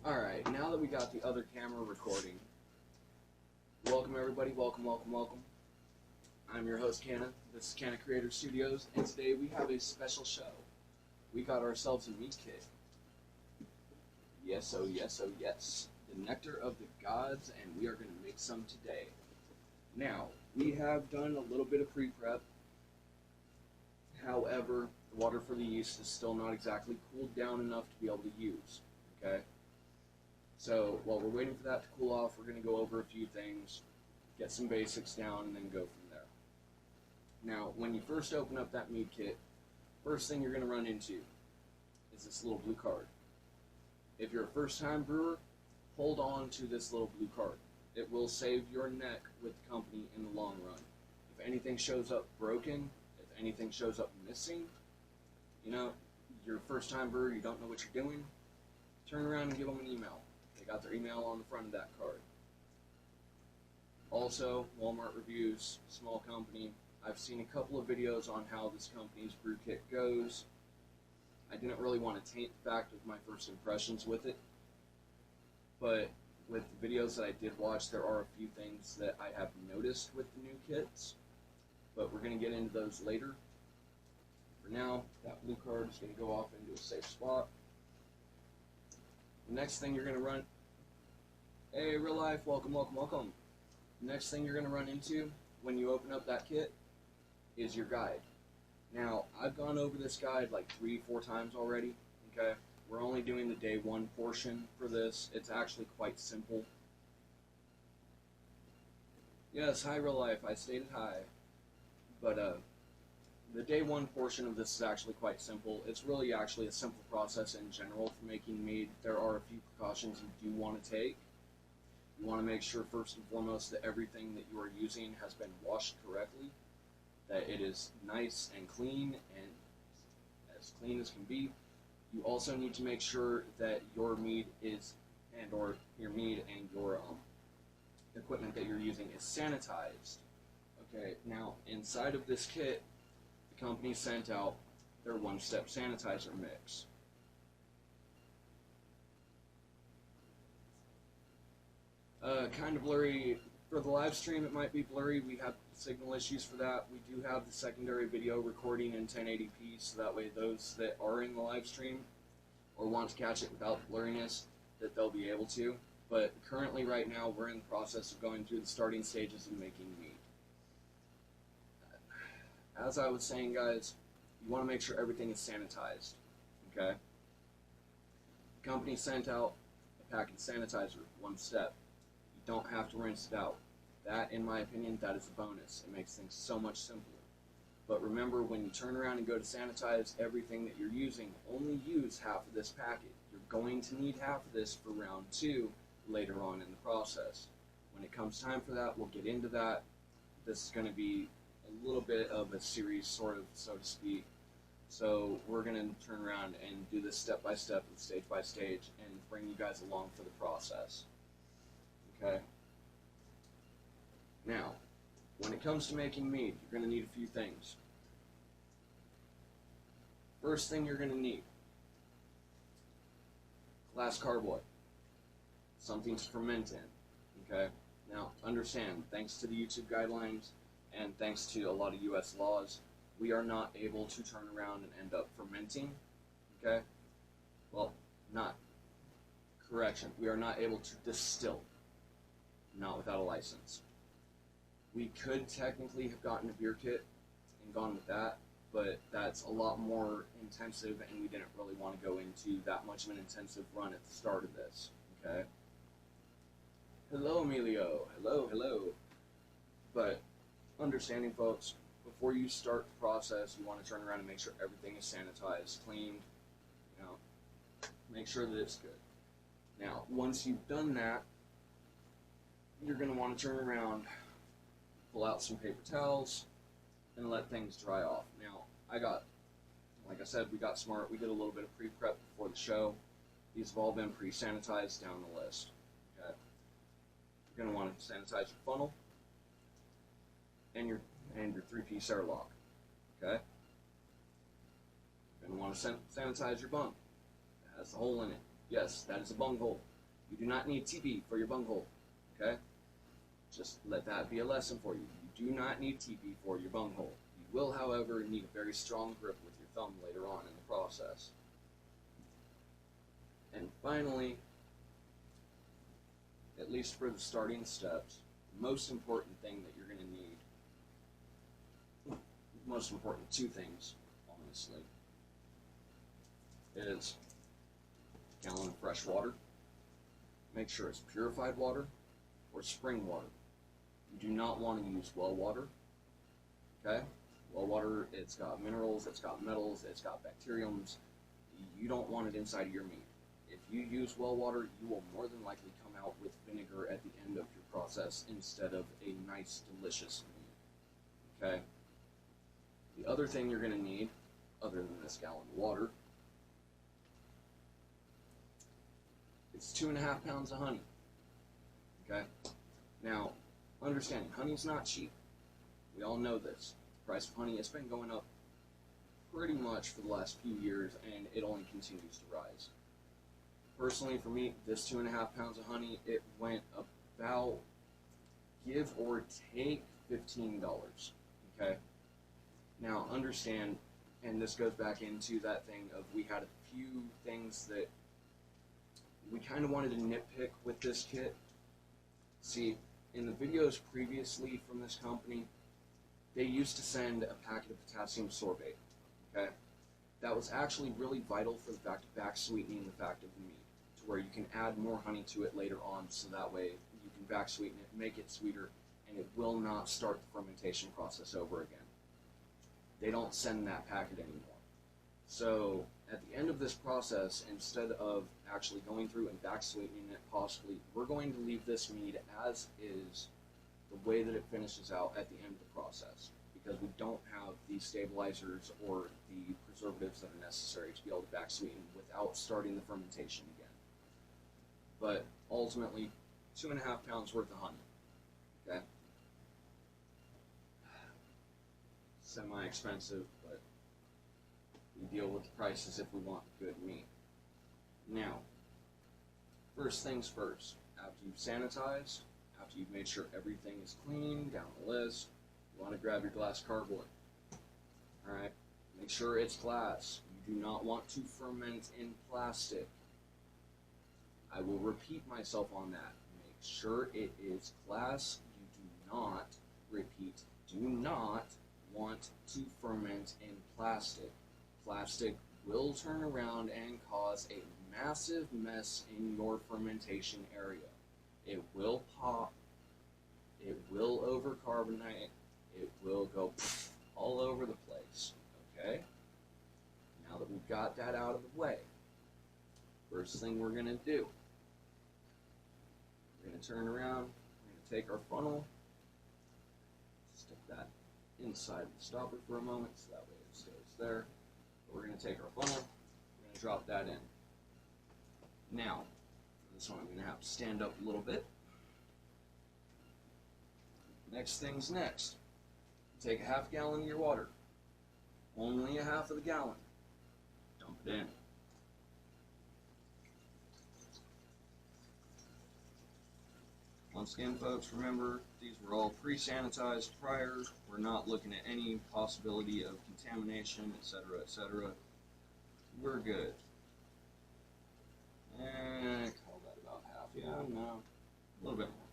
Alright, now that we got the other camera recording, welcome everybody, welcome. I'm your host, Canna. This is Canna Creator Studios, and today we have a special show. We got ourselves a mead kit. Yes, oh yes, oh yes. The nectar of the gods, and we are going to make some today. Now, we have done a little bit of pre-prep. However, the water for the yeast is still not exactly cooled down enough to be able to use. Okay? So, while we're waiting for that to cool off, we're going to go over a few things, get some basics down, and then go from there. Now, when you first open up that mead kit, first thing you're going to run into is this little blue card. If you're a first-time brewer, hold on to this little blue card. It will save your neck with the company in the long run. If anything shows up broken, if anything shows up missing, you know, you're a first-time brewer, you don't know what you're doing, turn around and give them an email. They got their email on the front of that card. Also, Walmart reviews, small company. I've seen a couple of videos on how this company's brew kit goes. I didn't really want to taint the fact of my first impressions with it, but with the videos that I did watch, there are a few things that I have noticed with the new kits, but we're going to get into those later. For now, that blue card is going to go off into a safe spot. The next thing you're going to run, hey, real life, welcome. The next thing you're going to run into when you open up that kit is your guide. Now, I've gone over this guide like 3-4 times already, okay? We're only doing the day one portion for this. It's actually quite simple. Yes, hi real life, I stated hi. But the day one portion of this is actually quite simple. It's really actually a simple process in general for making mead. There are a few precautions you do want to take. You want to make sure first and foremost that everything that you are using has been washed correctly, that it is nice and clean and as clean as can be. You also need to make sure that your mead is, and/or your mead and your equipment that you're using is sanitized. Okay, now inside of this kit, the company sent out their one-step sanitizer mix. Kind of blurry. For the live stream, it might be blurry. We have signal issues for that. We do have the secondary video recording in 1080p, so that way those that are in the live stream or want to catch it without blurriness, that they'll be able to. But currently, right now, we're in the process of going through the starting stages of making mead. As I was saying, guys, you want to make sure everything is sanitized, okay? The company sent out a packet of sanitizer, one step. You don't have to rinse it out. That, in my opinion, that is a bonus. It makes things so much simpler. But remember, when you turn around and go to sanitize everything that you're using, only use half of this packet. You're going to need half of this for round 2 later on in the process. When it comes time for that, we'll get into that. This is going to be a little bit of a series, sort of, so to speak. So we're going to turn around and do this step by step and stage by stage and bring you guys along for the process. Okay? Now, when it comes to making mead, you're going to need a few things. First thing you're going to need, glass carboy, something to ferment in. Okay? Now, understand, thanks to the YouTube guidelines and thanks to a lot of US laws, we are not able to turn around and end up fermenting. Okay? Well, not correction. We are not able to distill, not without a license. We could technically have gotten a beer kit and gone with that, but that's a lot more intensive, and we didn't really want to go into that much of an intensive run at the start of this, okay? Hello, Emilio. Hello. But understanding, folks, before you start the process, you want to turn around and make sure everything is sanitized, cleaned, you know, make sure that it's good. Now, once you've done that, you're going to want to turn around, pull out some paper towels, and let things dry off. Now, like I said, we got smart. We did a little bit of pre-prep before the show. These have all been pre-sanitized down the list. Okay. You're going to want to sanitize your funnel and your 3-piece airlock. Okay. You're going to want to sanitize your bung. It has a hole in it. Yes, that is a bung hole. You do not need TP for your bunghole, okay? Just let that be a lesson for you. You do not need TP for your bunghole. You will, however, need a very strong grip with your thumb later on in the process. And finally, at least for the starting steps, the most important thing that you're going to need, most important two things, honestly, is a gallon of fresh water. Make sure it's purified water or spring water. You do not want to use well water, okay? Well water, it's got minerals, it's got metals, it's got bacteriums. You don't want it inside of your meat. If you use well water, you will more than likely come out with vinegar at the end of your process instead of a nice, delicious meat, okay? The other thing you're going to need, other than this gallon of water, is 2.5 pounds of honey, okay? Now, understanding, honey's not cheap. We all know this. The price of honey has been going up pretty much for the last few years, and it only continues to rise. Personally, for me, this 2.5 pounds of honey, it went about, give or take, $15, okay? Now, understand, and this goes back into that thing of we had a few things that we kind of wanted to nitpick with this kit. See, in the videos previously from this company, they used to send a packet of potassium sorbate, okay? That was actually really vital for the fact of back sweetening the fact of the mead, to where you can add more honey to it later on, so that way you can back sweeten it, make it sweeter, and it will not start the fermentation process over again. They don't send that packet anymore. So at the end of this process, instead of actually going through and back sweetening it possibly, we're going to leave this mead as is, the way that it finishes out at the end of the process, because we don't have the stabilizers or the preservatives that are necessary to be able to back sweeten without starting the fermentation again. But ultimately, 2.5 pounds worth of honey, okay? Semi-expensive, but we deal with the prices if we want good meat. Now, first things first, after you've sanitized, after you've made sure everything is clean, down the list, you want to grab your glass carboy. Alright, make sure it's glass. You do not want to ferment in plastic. I will repeat myself on that. Make sure it is glass. You do not, repeat, do not want to ferment in plastic. Plastic will turn around and cause a massive mess in your fermentation area. It will pop, it will overcarbonate, it will go all over the place, okay? Now that we've got that out of the way, first thing we're going to do, we're going to turn around, we're going to take our funnel, stick that inside the stopper for a moment so that way it stays there. We're going to take our funnel, we're going to drop that in. Now, for this one I'm going to have to stand up a little bit. Next thing's next. Take a half gallon of your water. Only a half of the gallon. Dump it in. Once again, folks, remember, these were all pre-sanitized prior. We're not looking at any possibility of contamination, etc., etc. We're good. And call that about half. Yeah, no, a little bit more.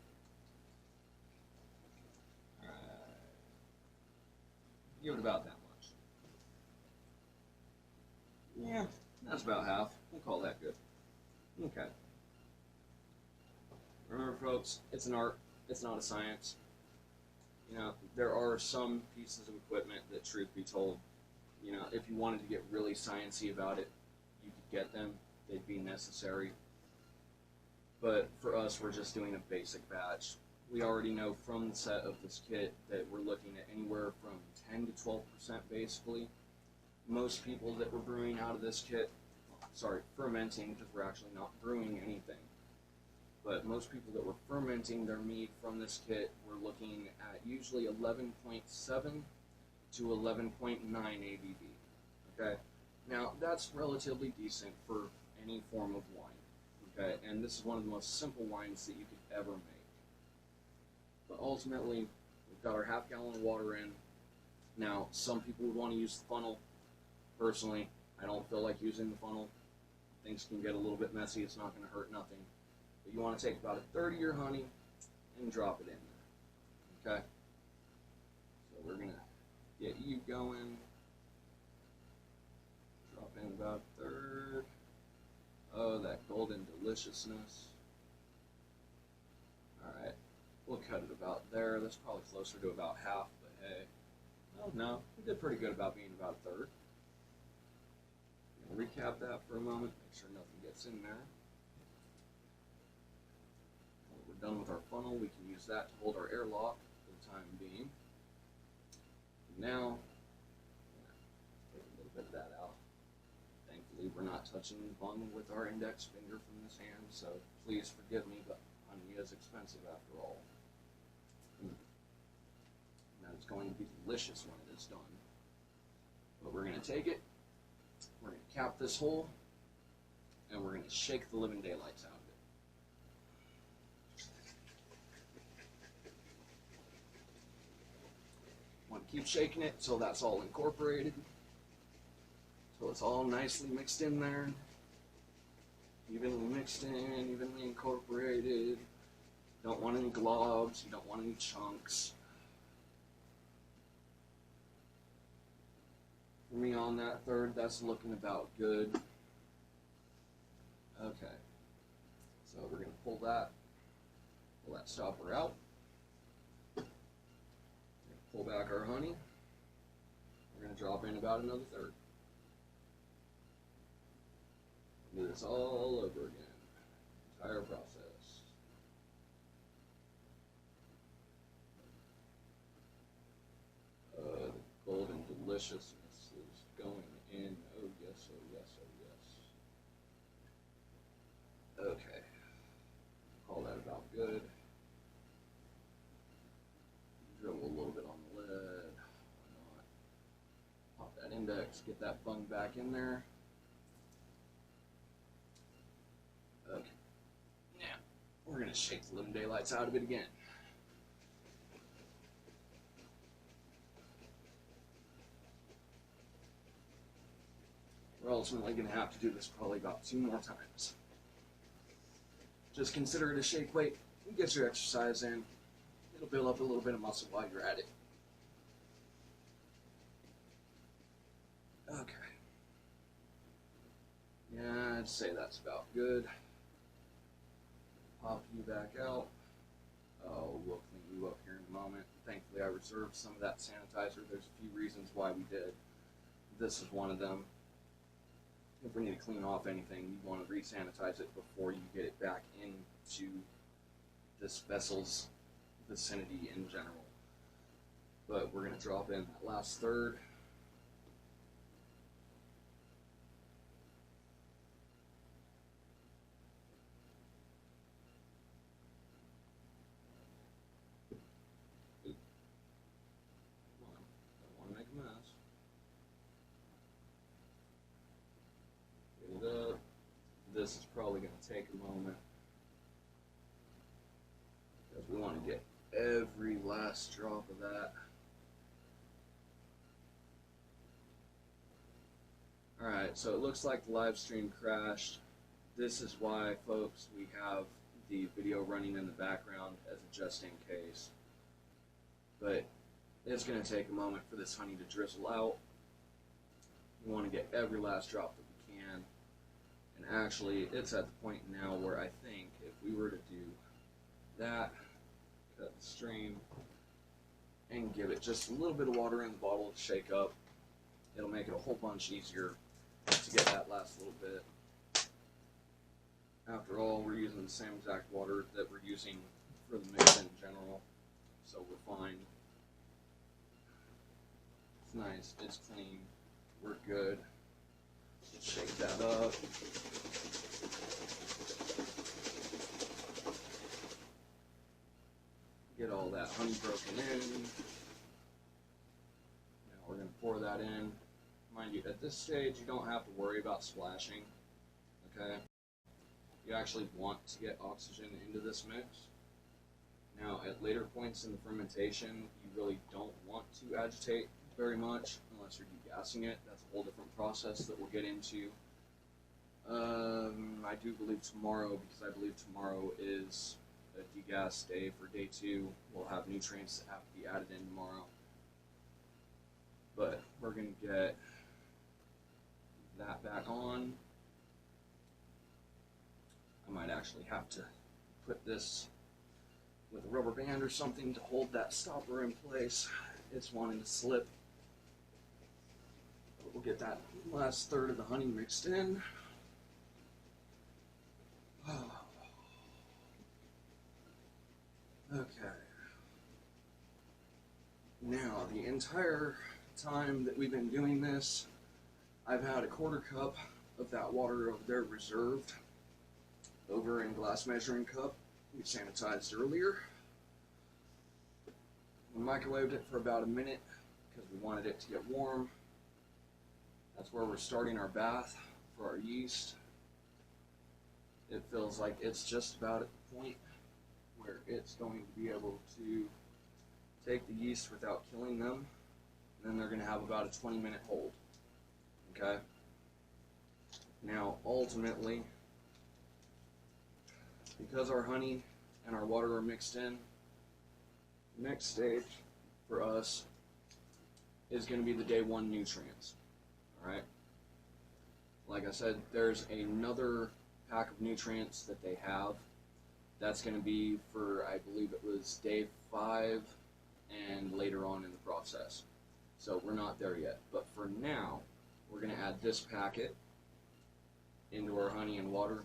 Alright. Give it about that much. Yeah, that's about half. We'll call that good. Okay. Remember, folks, it's an art, it's not a science. You know, there are some pieces of equipment that, truth be told, you know, if you wanted to get really sciencey about it, you could get them. They'd be necessary. But for us, we're just doing a basic batch. We already know from the set of this kit that we're looking at anywhere from 10 to 12% basically. Most people that were brewing out of this kit, sorry, fermenting, because we're actually not brewing anything. But most people that were fermenting their mead from this kit were looking at usually 11.7 to 11.9 ABV. Okay? Now, that's relatively decent for any form of wine. Okay, and this is one of the most simple wines that you could ever make. But ultimately, we've got our half-gallon of water in. Now, some people would want to use the funnel. Personally, I don't feel like using the funnel. Things can get a little bit messy. It's not going to hurt nothing. But you want to take about a third of your honey and drop it in there. Okay? So we're going to get you going. Drop in about a third. Oh, that golden deliciousness. Alright, we'll cut it about there. That's probably closer to about half, but hey. Oh no, we did pretty good about being about a third. Gonna recap that for a moment, make sure nothing gets in there. When we're done with our funnel, we can use that to hold our airlock for the time being. Now, take a little bit of that out. Thankfully, we're not touching the bung with our index finger from this hand, so please forgive me, but honey is expensive after all. And that is going to be delicious when it is done. But we're going to take it, we're going to cap this hole, and we're going to shake the living daylights out of it. Want to keep shaking it until that's all incorporated. So it's all nicely mixed in there, evenly mixed in, evenly incorporated. Don't want any globs, you don't want any chunks. For me on that third, that's looking about good. Okay, so we're going to pull that stopper out. Pull back our honey. We're going to drop in about another third. Do this all over again. Entire process. The golden deliciousness is going in. Oh yes, oh yes, oh yes. Okay. Call that about good. Drill a little bit on the lid. Why not? Pop that index, get that bung back in there. Okay. Now, we're going to shake the living daylights out of it again. We're ultimately going to have to do this probably about 2 more times. Just consider it a shake weight and get your exercise in. It'll build up a little bit of muscle while you're at it. Okay. Yeah, I'd say that's about good. Pop you back out. Oh, we'll clean you up here in a moment. Thankfully, I reserved some of that sanitizer. There's a few reasons why we did. This is one of them. If we need to clean off anything, you want to re-sanitize it before you get it back into this vessel's vicinity in general. But we're going to drop in that last third. This is probably going to take a moment because we want to get every last drop of that. Alright, so it looks like the live stream crashed. This is why, folks, we have the video running in the background as a just in case. But it's going to take a moment for this honey to drizzle out. We want to get every last drop that we can. And actually, it's at the point now where I think if we were to do that, cut the stream, and give it just a little bit of water in the bottle to shake up, it'll make it a whole bunch easier to get that last little bit. After all, we're using the same exact water that we're using for the mix in general, so we're fine. It's nice, it's clean, we're good. Shake that up. Get all that honey broken in. Now we're going to pour that in. Mind you, at this stage, you don't have to worry about splashing. Okay? you actually want to get oxygen into this mix. Now, at later points in the fermentation, you really don't want to agitate very much unless you're degassing it. That's a whole different process that we'll get into. I do believe tomorrow, because I believe tomorrow is a degas day for day 2. We'll have nutrients that have to be added in tomorrow. But we're going to get that back on. I might actually have to put this with a rubber band or something to hold that stopper in place. It's wanting to slip. But we'll get that last third of the honey mixed in. Okay. Now, the entire time that we've been doing this, I've had a 1/4 cup of that water over there reserved over in glass measuring cup we sanitized earlier. We microwaved it for about a minute because we wanted it to get warm. That's where we're starting our bath for our yeast. It feels like it's just about at the point where it's going to be able to take the yeast without killing them. And then they're going to have about a 20-minute hold. Okay? Now, ultimately, because our honey and our water are mixed in, the next stage for us is going to be the day 1 nutrients. Alright? Like I said, there's another pack of nutrients that they have. That's going to be for, I believe it was day 5 and later on in the process. So we're not there yet. But for now, we're going to add this packet into our honey and water.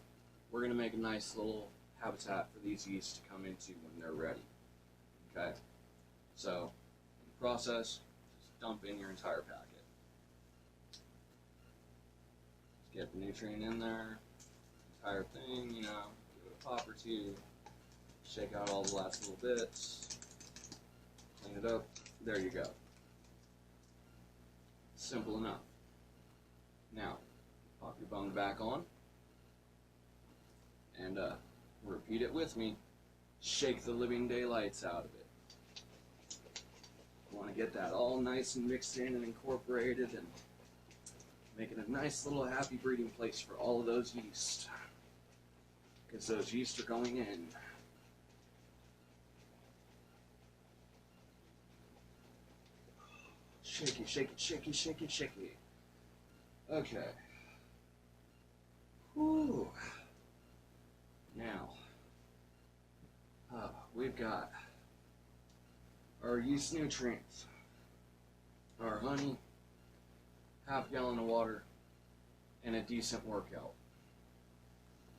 We're going to make a nice little habitat for these yeast to come into when they're ready. Okay? So, in the process, just dump in your entire packet. Just get the nutrient in there, entire thing, you know, give it a pop or two, shake out all the last little bits, clean it up, there you go. Simple enough. Now, pop your bung back on, and repeat it with me. Shake the living daylights out of it. You want to get that all nice and mixed in and incorporated and make it a nice little happy breeding place for all of those yeast. Because those yeast are going in. Shake it, shake it, shake it, shake it, shake it. Okay. Whew. Now, we've got our yeast nutrients, our honey, half gallon of water, and a decent workout.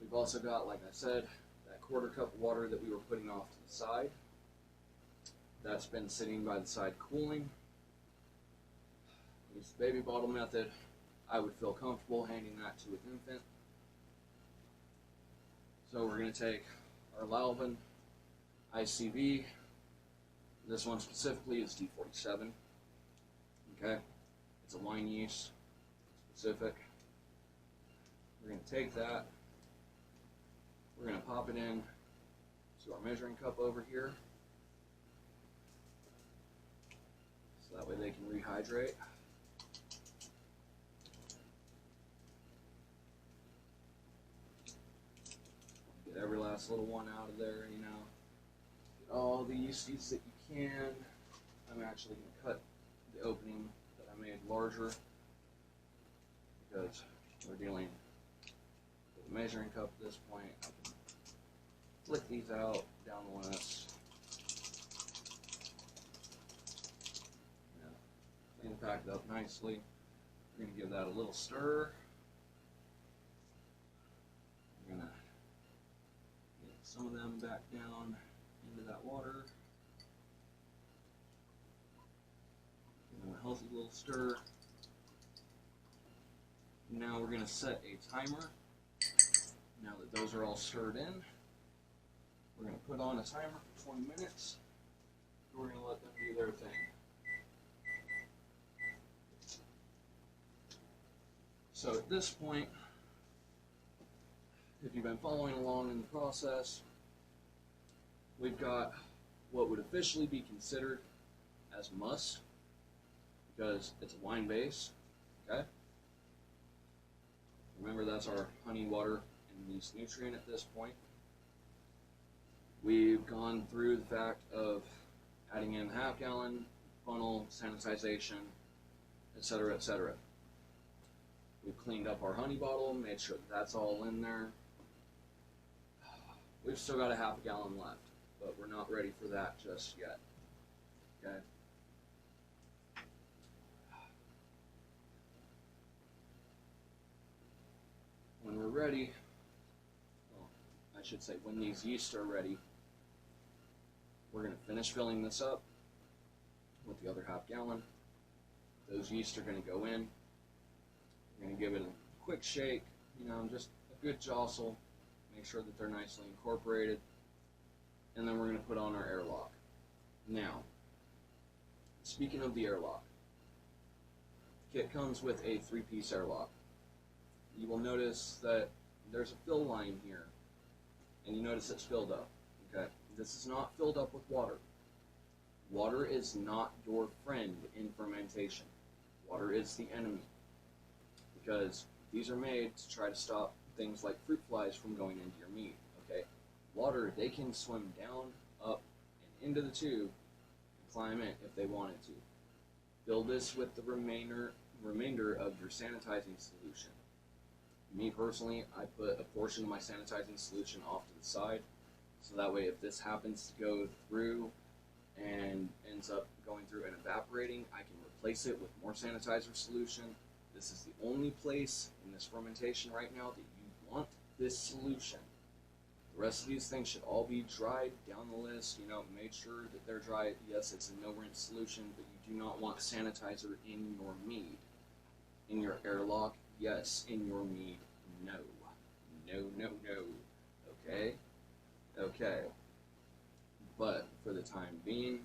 We've also got, like I said, that 1/4 cup of water that we were putting off to the side. That's been sitting by the side cooling. Use the baby bottle method. I would feel comfortable handing that to an infant. So we're going to take our Lalvin ICV. This one specifically is D47. Okay, it's a wine yeast, specific. We're going to take that. We're going to pop it in to our measuring cup over here, so that way they can rehydrate. Get every last little one out of there, you know. Get all the yeasties that you can. I'm actually going to cut the opening that I made larger because we're dealing with a measuring cup at this point. I can flick these out down the list. Clean the packet up nicely. We're going to give that a little stir. We're going to get some of them back down into that water. Give them a healthy little stir. Now we're going to set a timer. Now that those are all stirred in, we're going to put on a timer for 20 minutes. And we're going to let them do their thing. So at this point, if you've been following along in the process, we've got what would officially be considered as must, because it's a wine base, okay? Remember, that's our honey, water, and yeast nutrient at this point. We've gone through the fact of adding in half gallon, funnel, sanitization, etc., etc. We've cleaned up our honey bottle, made sure that that's all in there. We've still got a half gallon left, but we're not ready for that just yet, okay? When we're ready, well, I should say when these yeasts are ready, we're going to finish filling this up with the other half gallon. Those yeast are going to go in. We're going to give it a quick shake, you know, just a good jostle, make sure that they're nicely incorporated, and then we're going to put on our airlock. Now, speaking of the airlock, the kit comes with a 3-piece airlock. You will notice that there's a fill line here, and you notice it's filled up, okay? This is not filled up with water. Water is not your friend in fermentation. Water is the enemy, because these are made to try to stop things like fruit flies from going into your mead, okay? Water, they can swim down, up, and into the tube and climb in if they wanted to. Fill this with the remainder of your sanitizing solution. Me personally, I put a portion of my sanitizing solution off to the side, so that way if this happens to go through and ends up going through and evaporating, I can replace it with more sanitizer solution. This is the only place in this fermentation right now that you want this solution. The rest of these things should all be dried down the list, you know, make sure that they're dry. Yes, it's a no-rinse solution, but you do not want sanitizer in your mead. In your airlock, yes. In your mead, no. No, no, no. Okay? Okay. But for the time being,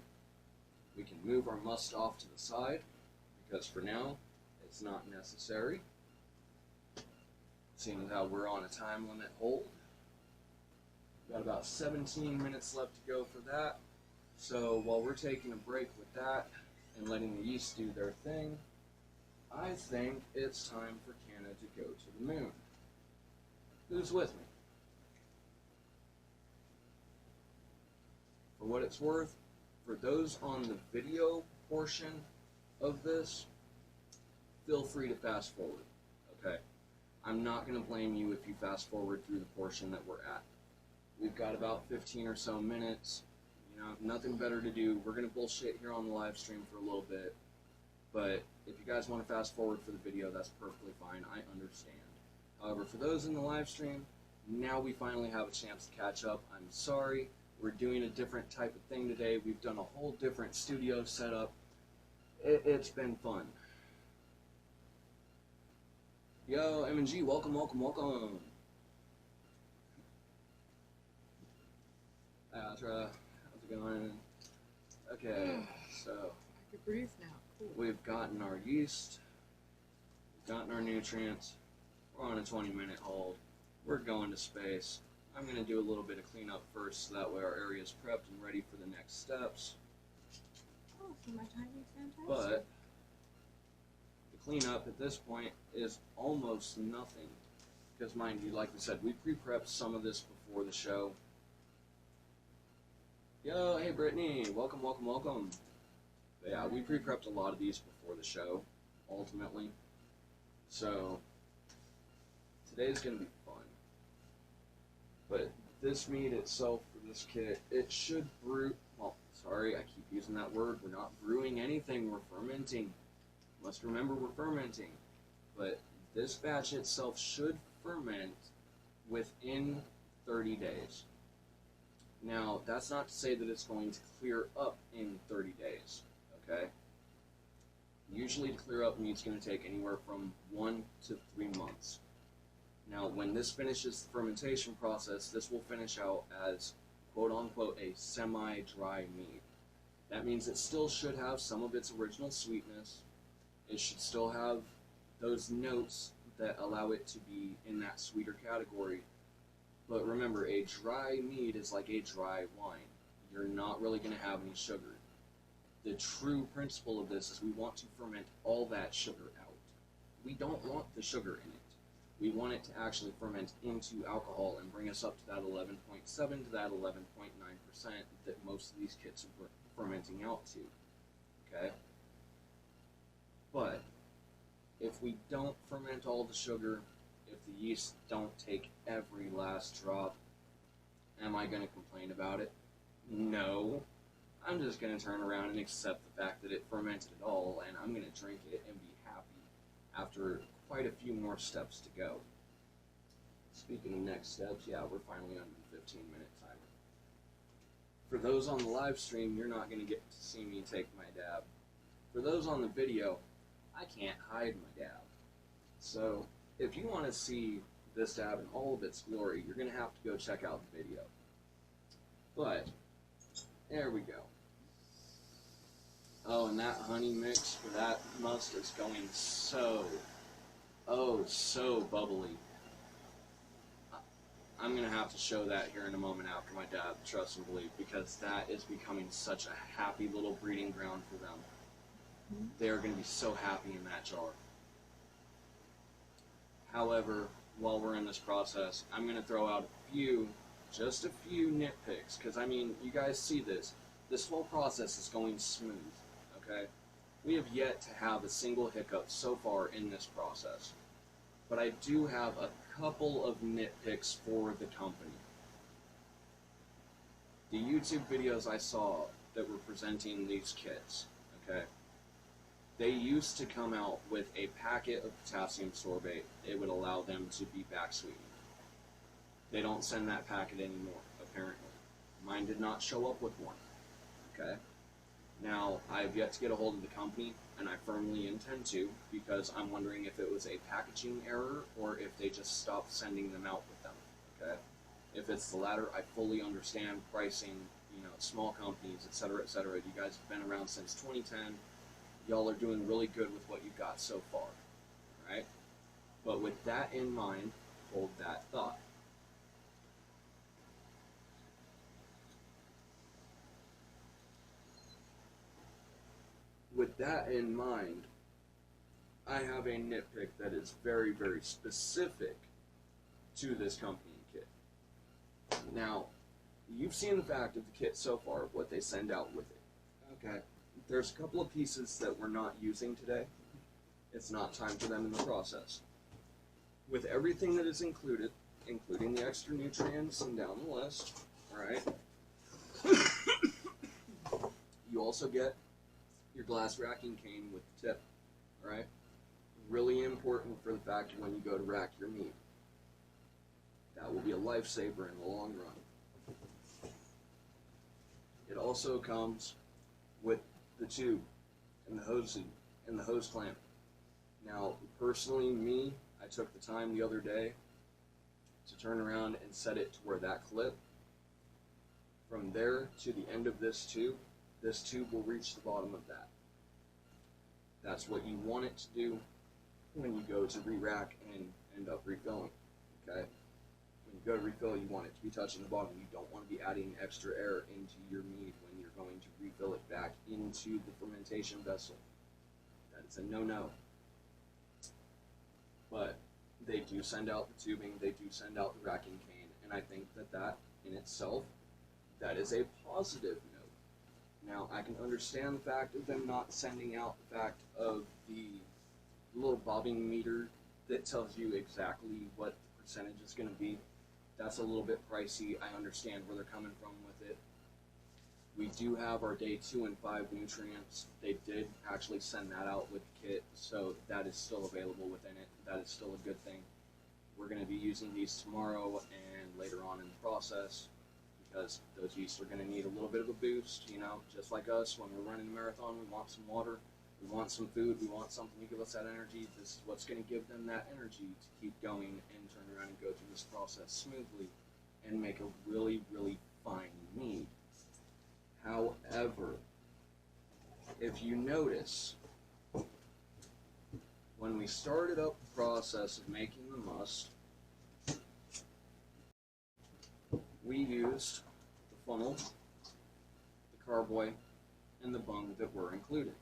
we can move our must off to the side, because for now, it's not necessary. Seeing as how we're on a time limit hold. Got about 17 minutes left to go for that. So while we're taking a break with that and letting the yeast do their thing, I think it's time for Canada to go to the moon. Who's with me? For what it's worth, for those on the video portion of this, feel free to fast forward, okay? I'm not going to blame you if you fast forward through the portion that we're at. We've got about 15 or so minutes, you know, nothing better to do. We're going to bullshit here on the live stream for a little bit, but if you guys want to fast forward for the video, that's perfectly fine. I understand. However, for those in the live stream, now we finally have a chance to catch up. I'm sorry. We're doing a different type of thing today. We've done a whole different studio setup. It's been fun. Yo, M&G, welcome, welcome, welcome. How's it going? Okay, so I can breathe now. Cool. We've gotten our yeast, we've gotten our nutrients. We're on a 20-minute hold. We're going to space. I'm going to do a little bit of cleanup first, so that way our area is prepped and ready for the next steps. Oh, so my timing's fantastic. But the cleanup at this point is almost nothing, because mind you, like I said, we pre-prepped some of this before the show. Yo, hey Brittany, welcome, welcome, welcome. But yeah, we pre-prepped a lot of these before the show, ultimately. So today's going to be fun. But this mead itself for this kit, it should brew, well, sorry, I keep using that word. We're not brewing anything, we're fermenting. Must remember we're fermenting. But this batch itself should ferment within 30 days. Now, that's not to say that it's going to clear up in 30 days, okay? Usually to clear up, mead's going to take anywhere from 1 to 3 months. Now, when this finishes the fermentation process, this will finish out as, quote-unquote, a semi-dry mead. That means it still should have some of its original sweetness. It should still have those notes that allow it to be in that sweeter category, remember, a dry mead is like a dry wine. You're not really going to have any sugar. The true principle of this is we want to ferment all that sugar out. We don't want the sugar in it. We want it to actually ferment into alcohol and bring us up to that 11.7 to that 11.9% that most of these kits are fermenting out to. Okay? But if we don't ferment all the sugar, if the yeast don't take every last drop, am I going to complain about it? No. I'm just going to turn around and accept the fact that it fermented it all, and I'm going to drink it and be happy after quite a few more steps to go. Speaking of next steps, yeah, we're finally under the 15-minute timer. For those on the live stream, you're not going to get to see me take my dab. For those on the video, I can't hide my dab. So, if you want to see this dab in all of its glory, you're going to have to go check out the video. But, there we go. Oh, and that honey mix for that must is going so bubbly. I'm going to have to show that here in a moment after my dab, trust and believe, because that is becoming such a happy little breeding ground for them. They are going to be so happy in that jar. However, while we're in this process, I'm going to throw out just a few nitpicks, because I mean, you guys see this. This whole process is going smooth, okay? We have yet to have a single hiccup so far in this process. But I do have a couple of nitpicks for the company. The YouTube videos I saw that were presenting these kits, okay? They used to come out with a packet of potassium sorbate. It would allow them to be back sweetened. They don't send that packet anymore, apparently. Mine did not show up with one, okay? Now, I have yet to get a hold of the company, and I firmly intend to, because I'm wondering if it was a packaging error or if they just stopped sending them out with them, okay? If it's the latter, I fully understand pricing, you know, small companies, etc., etc. You guys have been around since 2010. Y'all are doing really good with what you've got so far, right? But with that in mind, hold that thought. With that in mind, I have a nitpick that is very, very specific to this company kit. Now, you've seen the fact of the kit so far, of what they send out with it. Okay. There's a couple of pieces that we're not using today. It's not time for them in the process. With everything that is included, including the extra nutrients and down the list, alright, you also get your glass racking cane with the tip, alright? Really important for the fact when you go to rack your meat. That will be a lifesaver in the long run. It also comes with the tube and the hose clamp. Now, personally, I took the time the other day to turn around and set it to where that clip, from there to the end of this tube will reach the bottom of that. That's what you want it to do when you go to re-rack and end up refilling, okay? When you go to refill, you want it to be touching the bottom. You don't want to be adding extra air into your mead when you're going to refill it back into the fermentation vessel. That is a no-no. But they do send out the tubing, they do send out the racking cane, and I think that in itself, that is a positive note. Now, I can understand the fact of them not sending out the fact of the little bobbing meter that tells you exactly what the percentage is going to be. That's a little bit pricey. I understand where they're coming from with it. We do have our day 2 and 5 nutrients. They did actually send that out with the kit, so that is still available within it. That is still a good thing. We're going to be using these tomorrow and later on in the process, because those yeasts are going to need a little bit of a boost, you know, just like us. When we're running a marathon, we want some water, we want some food, we want something to give us that energy. This is what's going to give them that energy to keep going and turn around and go through this process smoothly and make a really, really fine mead. However, if you notice, when we started up the process of making the must, we used the funnel, the carboy, and the bung that were included.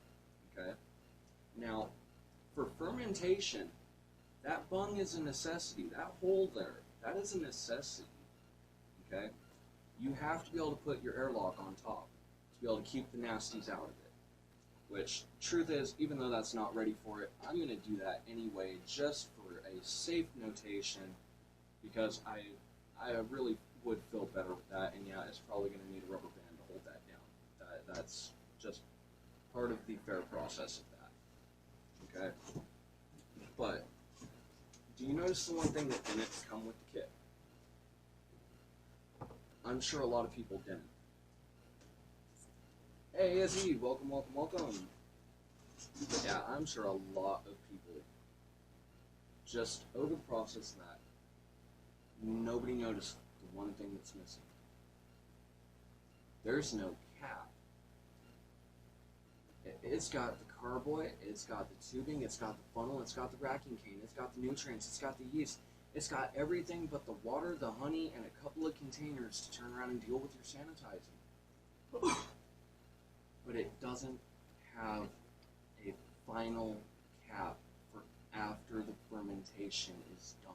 Okay. Now, for fermentation, that bung is a necessity. That hole there, that is a necessity. Okay. You have to be able to put your airlock on top to be able to keep the nasties out of it. Which, truth is, even though that's not ready for it, I'm going to do that anyway, just for a safe notation, because I really would feel better with that, and yeah, it's probably going to need a rubber band to hold that down. That's just part of the fair process of that. Okay? But, do you notice the one thing that didn't come with the kit? I'm sure a lot of people didn't. Hey, Izzy, welcome, welcome, welcome. Yeah, I'm sure a lot of people just over process that. Nobody noticed the one thing that's missing. There's no cap. It's got the carboy, it's got the tubing, it's got the funnel, it's got the racking cane, it's got the nutrients, it's got the yeast. It's got everything but the water, the honey, and a couple of containers to turn around and deal with your sanitizing. But it doesn't have a final cap for after the fermentation is done.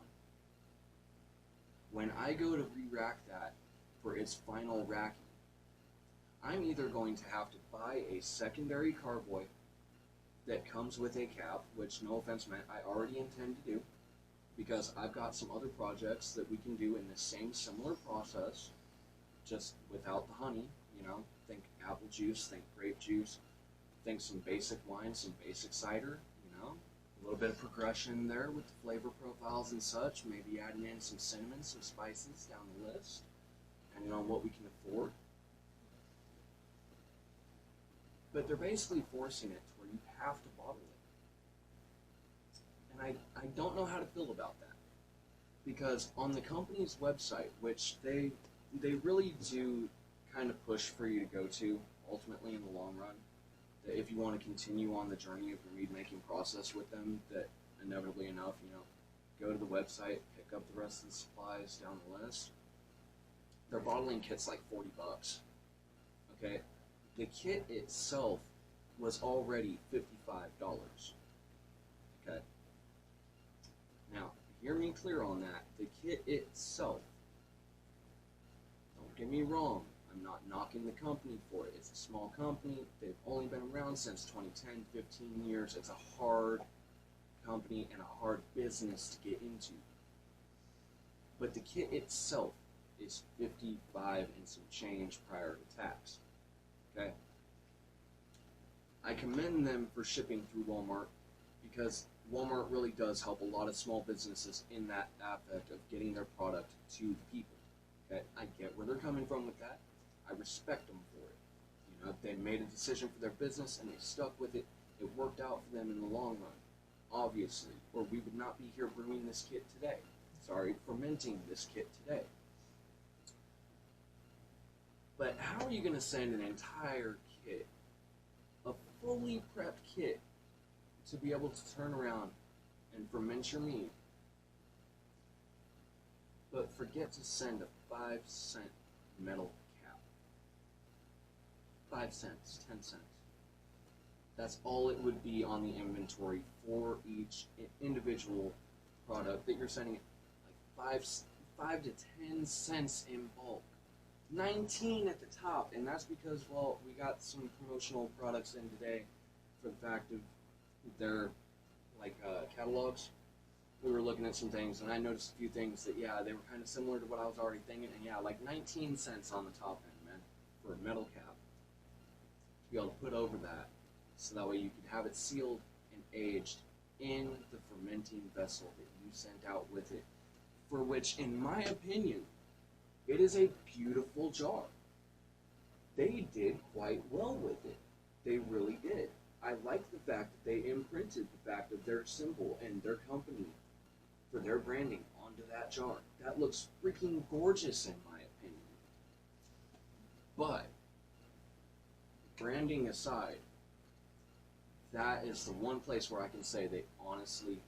When I go to re-rack that for its final racking, I'm either going to have to buy a secondary carboy that comes with a cap, which, no offense meant, I already intend to do, because I've got some other projects that we can do in the same similar process, just without the honey, you know. Think apple juice, think grape juice, think some basic wine, some basic cider, you know. A little bit of progression there with the flavor profiles and such, maybe adding in some cinnamon, some spices down the list, depending on what we can afford. But they're basically forcing it to where you have to bottle it. And I don't know how to feel about that. Because on the company's website, which they really do kind of push for you to go to, ultimately in the long run, that if you want to continue on the journey of your mead making process with them, that inevitably enough, you know, go to the website, pick up the rest of the supplies down the list. Their bottling kit's like $40. Okay? The kit itself was already $55. Okay? Now, hear me clear on that. The kit itself, don't get me wrong, I'm not knocking the company for it. It's a small company. They've only been around since 2010, 15 years. It's a hard company and a hard business to get into. But the kit itself is $55 and some change prior to tax. Okay? I commend them for shipping through Walmart, because Walmart really does help a lot of small businesses in that aspect of getting their product to the people. Okay? I get where they're coming from with that. I respect them for it. You know, they made a decision for their business and they stuck with it. It worked out for them in the long run, obviously, or we would not be here brewing this kit today. Sorry, fermenting this kit today. But how are you going to send an entire kit, a fully prepped kit, to be able to turn around and ferment your mead, but forget to send a 5-cent metal cap? 5 cents, 10 cents. That's all it would be on the inventory for each individual product that you're sending. Like 5 to 10 cents in bulk. 19 at the top, and that's because, well, we got some promotional products in today for the fact of their catalogs. We were looking at some things, and I noticed a few things that, yeah, they were kind of similar to what I was already thinking, and yeah, like 19 cents on the top end, man, for a metal cap, to be able to put over that, so that way you could have it sealed and aged in the fermenting vessel that you sent out with it, for which, in my opinion, it is a beautiful jar. They did quite well with it. They really did. I like the fact that they imprinted the fact of their symbol and their company for their branding onto that jar. That looks freaking gorgeous in my opinion. But, branding aside, that is the one place where I can say they honestly,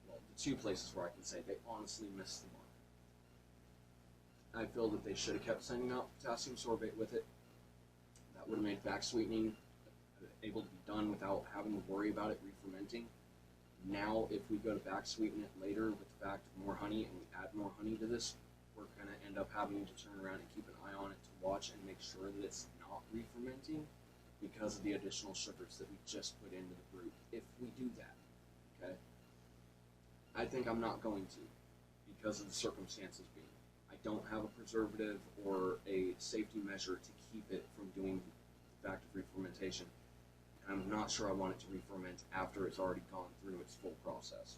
well, the two places where I can say they honestly missed the mark. I feel that they should have kept sending out potassium sorbate with it. That would have made back sweetening able to be done without having to worry about it re-fermenting. Now, if we go to back sweeten it later with the fact of more honey and we add more honey to this, we're going to end up having to turn around and keep an eye on it to watch and make sure that it's not re-fermenting because of the additional sugars that we just put into the brew, if we do that, okay? I think I'm not going to because of the circumstances being. I don't have a preservative or a safety measure to keep it from doing the fact of re-fermentation. And I'm not sure I want it to re-ferment after it's already gone through its full process.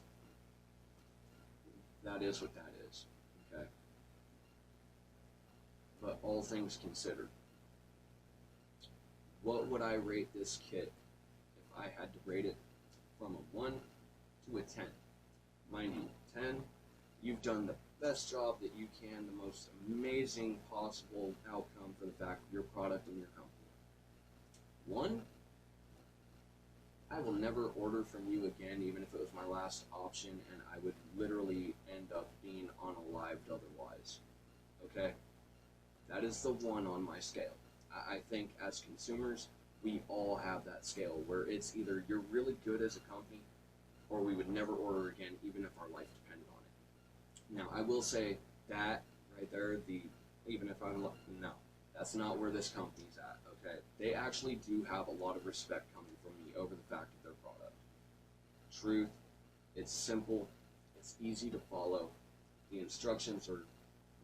That is what that is, okay? But all things considered, what would I rate this kit if I had to rate it from a 1 to a 10? Mind you, 10, you've done the best job that you can, the most amazing possible outcome for the fact of your product and your company. 1, I will never order from you again, even if it was my last option, and I would literally end up being unalived otherwise. Okay? That is the 1 on my scale. I think as consumers, we all have that scale where it's either you're really good as a company, or we would never order again, even if our life depended on it. Now, I will say that right there, even if I'm looking, no, that's not where this company's at, okay? They actually do have a lot of respect coming from me over the fact of their product. Truth, it's simple, it's easy to follow. The instructions are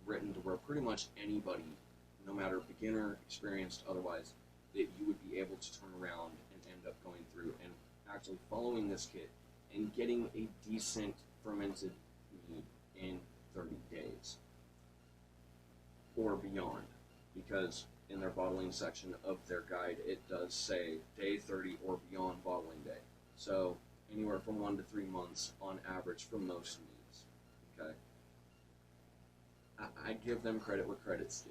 written to where pretty much anybody, no matter beginner, experienced, otherwise, that you would be able to turn around and end up going through and actually following this kit and getting a decent fermented mead in 30 days or beyond, because in their bottling section of their guide it does say day 30 or beyond bottling day, so anywhere from 1 to 3 months on average for most meads. Okay, I give them credit where credit's due.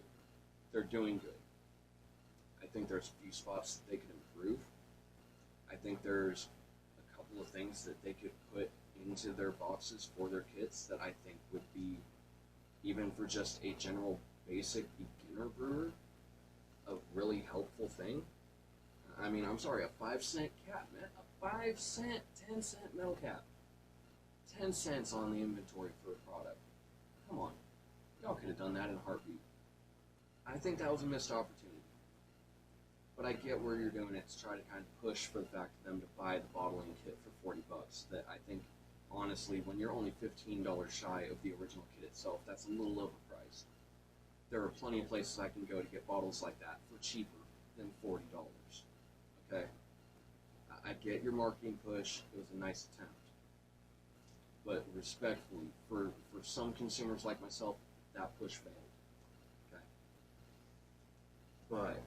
They're doing good. I think there's a few spots that they could improve. I think there's a couple of things that they could put into their boxes for their kits that I think would be, even for just a general basic beginner brewer, a really helpful thing. I mean, I'm sorry, a 5-cent cap, man. A 5-cent, 10-cent metal cap. 10 cents on the inventory for a product. Come on. Y'all could have done that in a heartbeat. I think that was a missed opportunity. But I get where you're doing it to try to kind of push for the fact of them to buy the bottling kit for $40. That I think, honestly, when you're only $15 shy of the original kit itself, that's a little overpriced. There are plenty of places I can go to get bottles like that for cheaper than $40. Okay? I get your marketing push. It was a nice attempt. But respectfully, for some consumers like myself, that push failed. Okay? But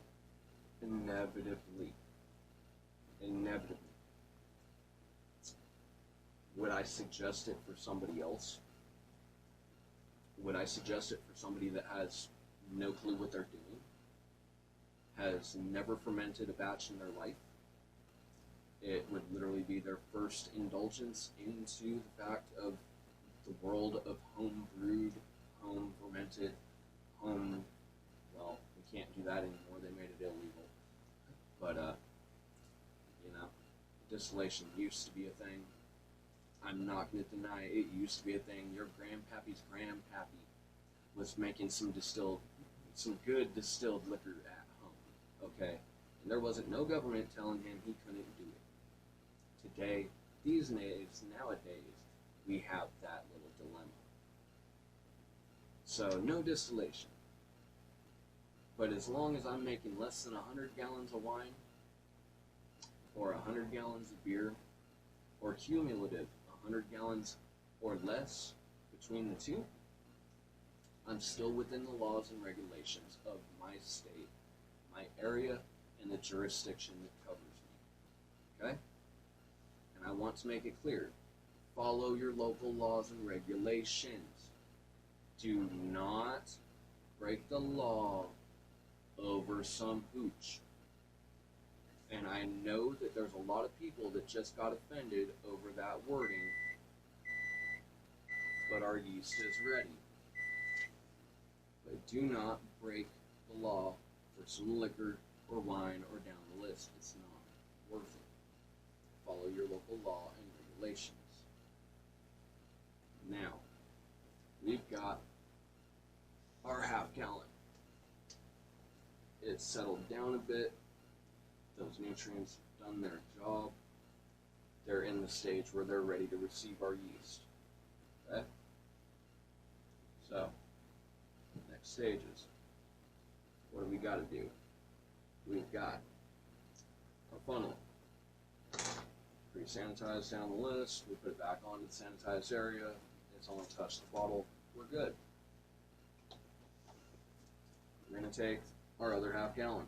inevitably, would I suggest it for somebody else? Would I suggest it for somebody that has no clue what they're doing, has never fermented a batch in their life? It would literally be their first indulgence into the fact of the world of home brewed, home fermented, home, well, we can't do that anymore, they made it illegal. But, you know, distillation used to be a thing. I'm not going to deny it used to be a thing. Your grandpappy's grandpappy was making some good distilled liquor at home, okay? And there wasn't no government telling him he couldn't do it. Today, nowadays, we have that little dilemma. So, no distillation. But as long as I'm making less than 100 gallons of wine, or 100 gallons of beer, or cumulative 100 gallons or less between the two, I'm still within the laws and regulations of my state, my area, and the jurisdiction that covers me. Okay? And I want to make it clear, follow your local laws and regulations. Do not break the law over some hooch. And I know that there's a lot of people that just got offended over that wording, but our yeast is ready. But do not break the law for some liquor or wine or down the list. It's not worth it. Follow your local law and regulations. Now, we've got our half gallon. It's settled down a bit. Those nutrients have done their job. They're in the stage where they're ready to receive our yeast. Okay? So, next stages. What do we got to do? We've got our funnel. Pre-sanitized down the list. We put it back onto the sanitized area. It's only touched the bottle. We're good. We're going to take our other half gallon.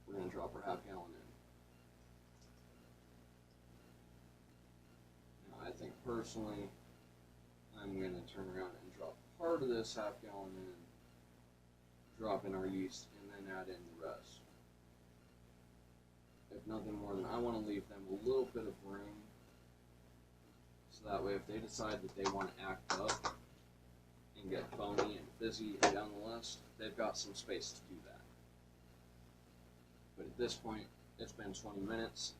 We're going to drop our half gallon in. Now, I think personally, I'm going to turn around and drop part of this half gallon in, drop in our yeast, and then add in the rest. If nothing more than I want to leave them a little bit of room, so that way if they decide that they want to act up and get foamy and fizzy and down the list, they've got some space to do that. But at this point, it's been 20 minutes.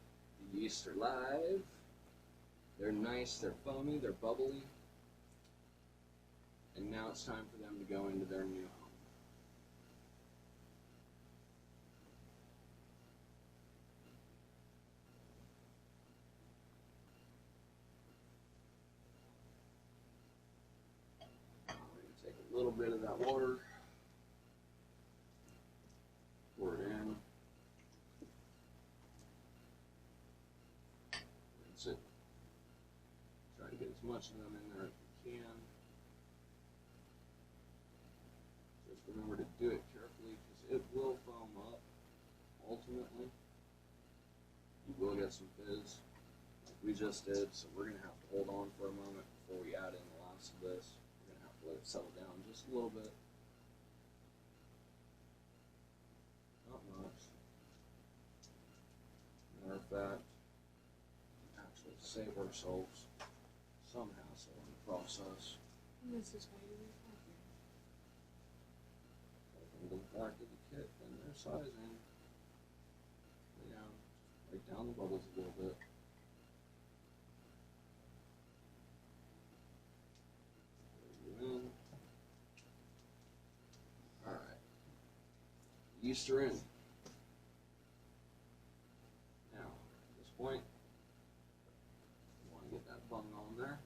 The yeast are live. They're nice, they're foamy, they're bubbly. And now it's time for them to go into their new home. I'm going to take a little bit of that water, pour it in, rinse it, try to get as much of them in there as we can. Just remember to do it carefully because it will foam up ultimately. You will get some fizz like we just did, so we're going to have to hold on for a moment before we add in the last of this. We're going to have to let it settle down just a little bit. Not much. Matter of fact, actually save ourselves some hassle in the process. And this is why you leave out here. Go back to the kit and their sizing. Lay down, break down the bubbles a little bit. There you in. Alright. Yeast are in. Now, at this point, you want to get that bung on there.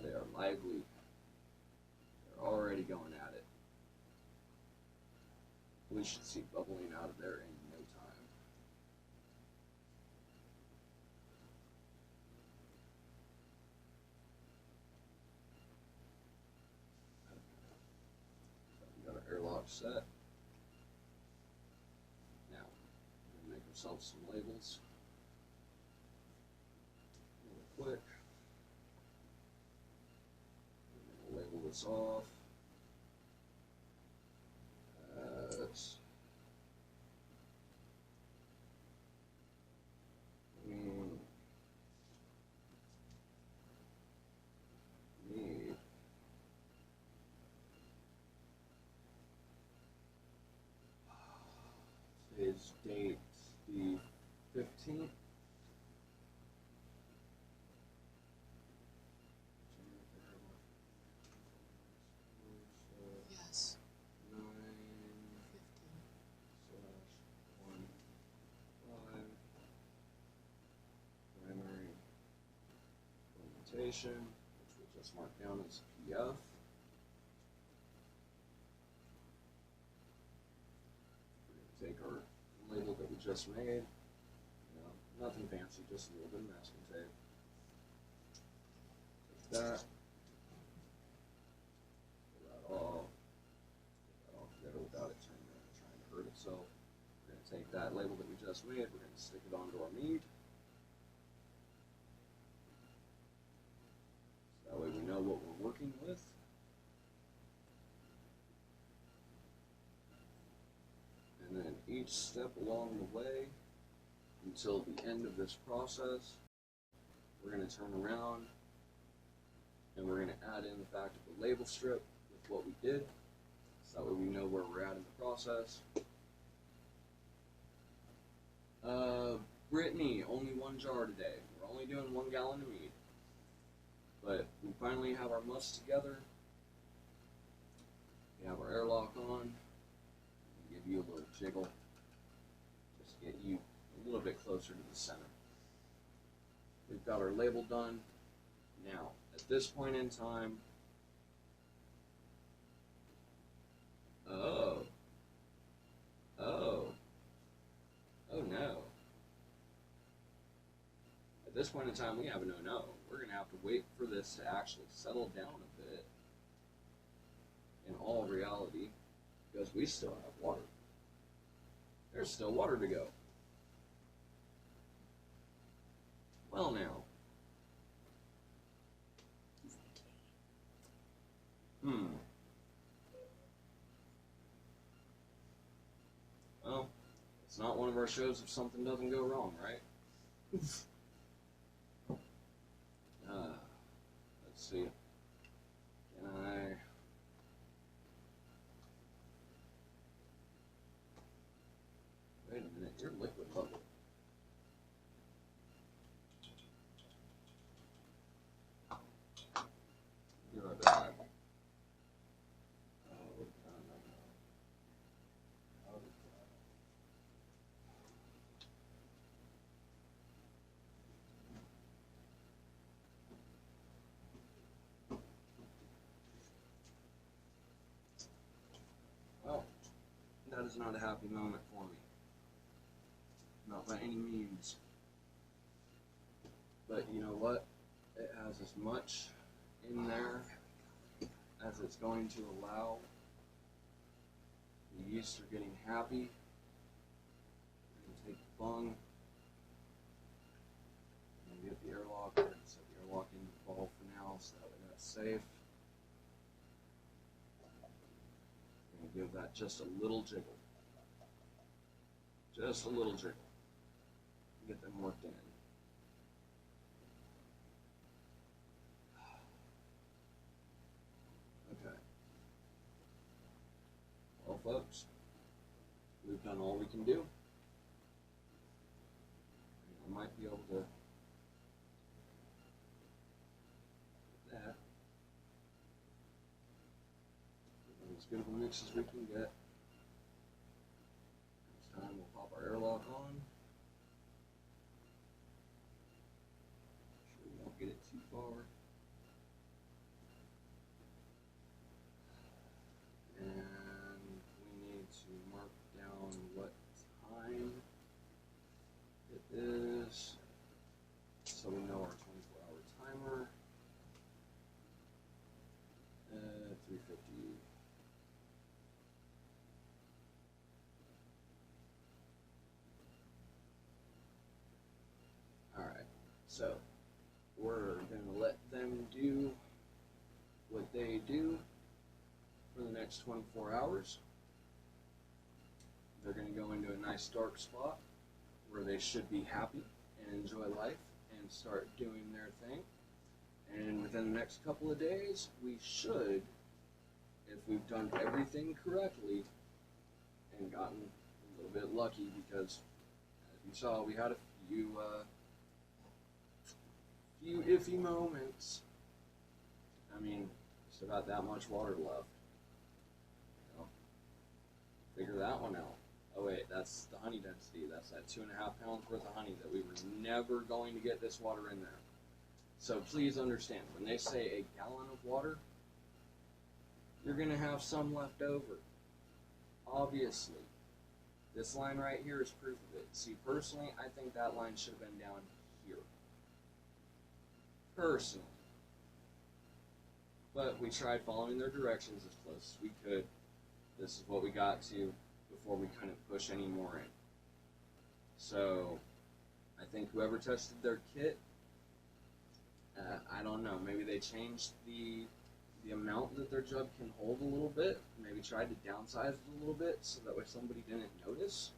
They are lively. They're already going at it. We should see bubbling out of there in no time. So we got our airlock set. Now, we're going to make ourselves some labels. Really quick. Label this off as Mead today's date the 15th. Yes. 9/1/5 primary fermentation, which we'll just mark down as PF. We're going to take our label that we just made. Nothing fancy, just a little bit of masking tape. Take that. Off together without it turning around and trying to hurt itself. We're going to take that label that we just made, we're going to stick it onto our mead. So that way we know what we're working with. And then each step along the way until the end of this process, we're going to turn around and we're going to add in the fact of the label strip with what we did, so that way we know where we're at in the process. Brittany, only 1 jar today. We're only doing 1 gallon of mead. But we finally have our must together. We have our airlock on. Give you a little jiggle. Just get you a little bit closer to the center. We've got our label done. Now, at this point in time, oh no. At this point in time, we have a no-no. We're going to have to wait for this to actually settle down a bit, in all reality, because we still have water. There's still water to go. Well now. Well, it's not one of our shows if something doesn't go wrong, right? Let's see. Can I... Wait a minute, you're liquid bubble. You're a bad. Well, that is not a happy moment for me. Not by any means. But you know what? It has as much in there as it's going to allow. The yeast are getting happy. We're going to take the bung and get the airlock. Set the airlock into the ball for now so that way that's safe. We're going to give that just a little jiggle. Just a little jiggle. Get them worked in. Okay. Well, folks, we've done all we can do. I might be able to get that. As good of a mix as we can get. Next time we'll pop our airlock on. Get it too far. And we need to mark down what time it is so we know our 24-hour timer. 350. Alright, so we're going to let them do what they do for the next 24 hours. They're going to go into a nice dark spot where they should be happy and enjoy life and start doing their thing. And within the next couple of days, we should, if we've done everything correctly and gotten a little bit lucky, because as you saw, we had a few iffy moments. I mean, just about that much water left. You know, figure that one out. Oh wait, that's the honey density. That's that 2.5 pounds worth of honey that we were never going to get this water in there. So please understand, when they say a gallon of water, you're going to have some left over. Obviously. This line right here is proof of it. See, personally, I think that line should have been down here. Personally. But we tried following their directions as close as we could. This is what we got to before we couldn't push any more in. So, I think whoever tested their kit, I don't know, maybe they changed the amount that their jug can hold a little bit, maybe tried to downsize it a little bit so that way somebody didn't notice.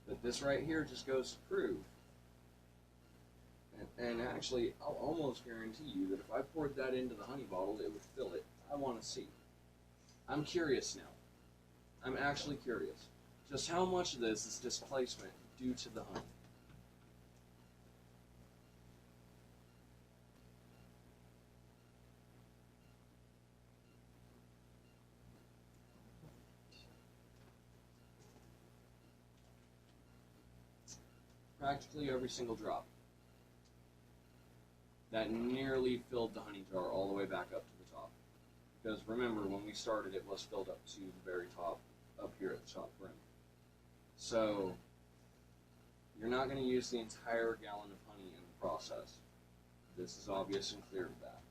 But this right here just goes to prove And actually, I'll almost guarantee you that if I poured that into the honey bottle, it would fill it. I want to see. I'm curious now. I'm actually curious. Just how much of this is displacement due to the honey? Practically every single drop. That nearly filled the honey jar all the way back up to the top. Because remember, when we started, it was filled up to the very top, up here at the top brim. So, you're not going to use the entire gallon of honey in the process. This is obvious and clear of that.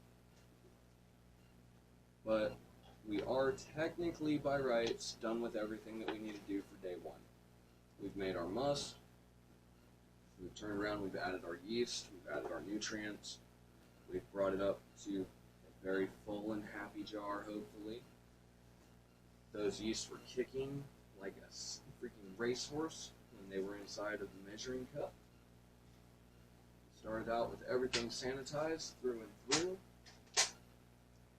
But we are technically, by rights, done with everything that we need to do for day one. We've made our must. We've turned around, we've added our yeast, we've added our nutrients. We've brought it up to a very full and happy jar, hopefully. Those yeast were kicking like a freaking racehorse when they were inside of the measuring cup. Started out with everything sanitized through and through.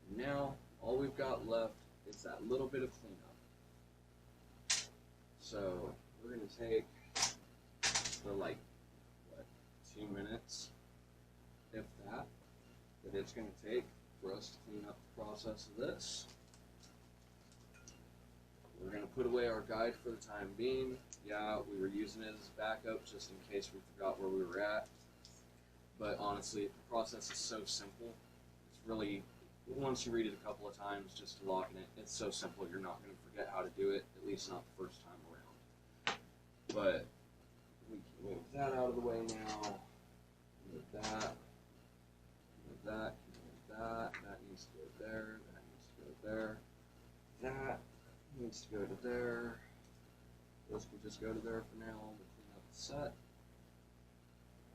And now, all we've got left is that little bit of cleanup. So, we're going to take the, 2 minutes, if that it's going to take for us to clean up the process of this. We're going to put away our guide for the time being. Yeah, we were using it as backup just in case we forgot where we were at. But honestly, the process is so simple. It's really, once you read it a couple of times, just to lock in it, it's so simple you're not going to forget how to do it, at least not the first time around. But we can move that out of the way now. Move that. Move that. Move that. That needs to go there. That needs to go there. That needs to go to there. Those can just go to there for now. We'll clean up the set.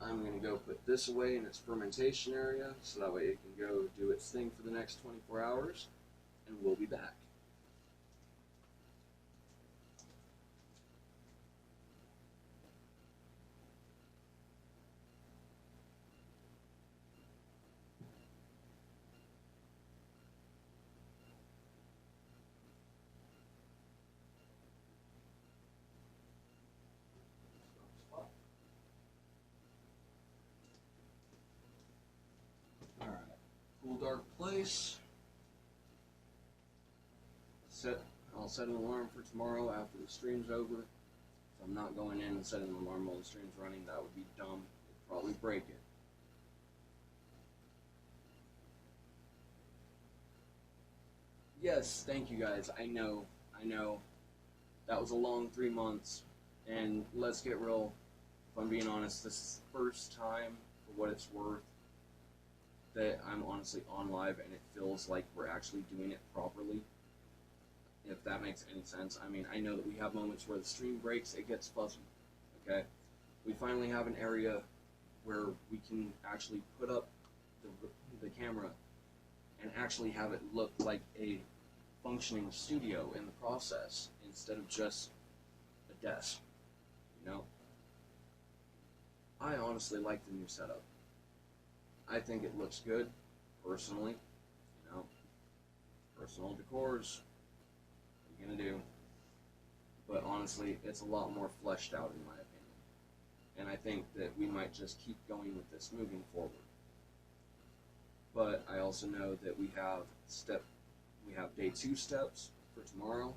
I'm going to go put this away in its fermentation area so that way it can go do its thing for the next 24 hours, and we'll be back. Cool, dark place. I'll set an alarm for tomorrow after the stream's over. If I'm not going in and setting an alarm while the stream's running, that would be dumb. It'd probably break it. Yes, thank you guys. I know. That was a long 3 months. And let's get real. If I'm being honest, this is the first time, for what it's worth, that I'm honestly on live and it feels like we're actually doing it properly, if that makes any sense. I mean, I know that we have moments where the stream breaks, it gets fuzzy, okay? We finally have an area where we can actually put up the camera and actually have it look like a functioning studio in the process instead of just a desk, you know? I honestly like the new setup. I think it looks good, personally, you know, personal decors, what are you gonna do? But honestly, it's a lot more fleshed out in my opinion. And I think that we might just keep going with this moving forward. But I also know that we have day 2 steps for tomorrow,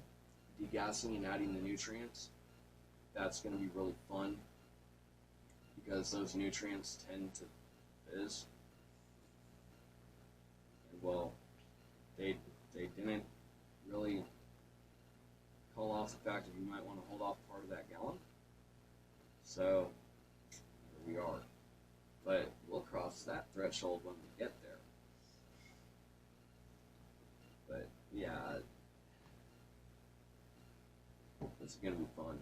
degassing and adding the nutrients. That's gonna be really fun because those nutrients tend to fizz. Well, they didn't really call off the fact that you might want to hold off part of that gallon. So, here we are. But we'll cross that threshold when we get there. But, yeah, it's going to be fun.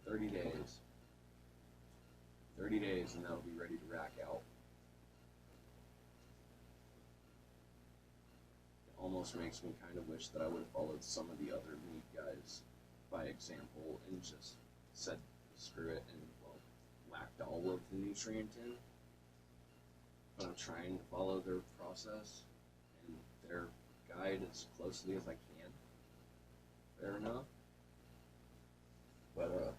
30 days. 30 days and that'll be ready to rack out. Almost makes me kind of wish that I would have followed some of the other Mead guys by example and just said screw it and, well, whacked all of the nutrient in. trying to follow their process and their guide as closely as I can. Fair enough. But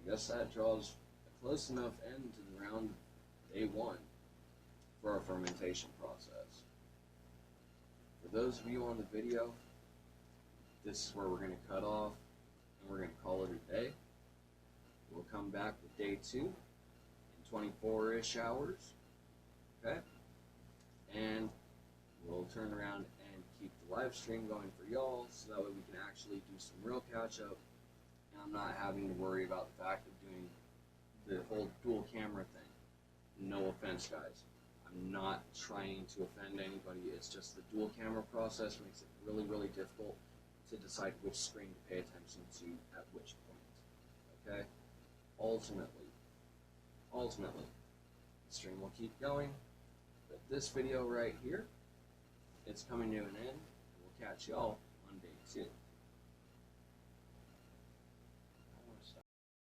I guess that draws a close enough end to the round day one for our fermentation process. For those of you on the video, this is where we're going to cut off and we're going to call it a day. We'll come back with day two in 24-ish hours, okay? And we'll turn around and keep the live stream going for y'all so that way we can actually do some real catch up and I'm not having to worry about the fact of doing the whole dual camera thing. No offense, guys. I'm not trying to offend anybody. It's just the dual camera process makes it really, really difficult to decide which screen to pay attention to at which point, okay? Ultimately, the stream will keep going, but this video right here, it's coming to an end, and we'll catch y'all on day two.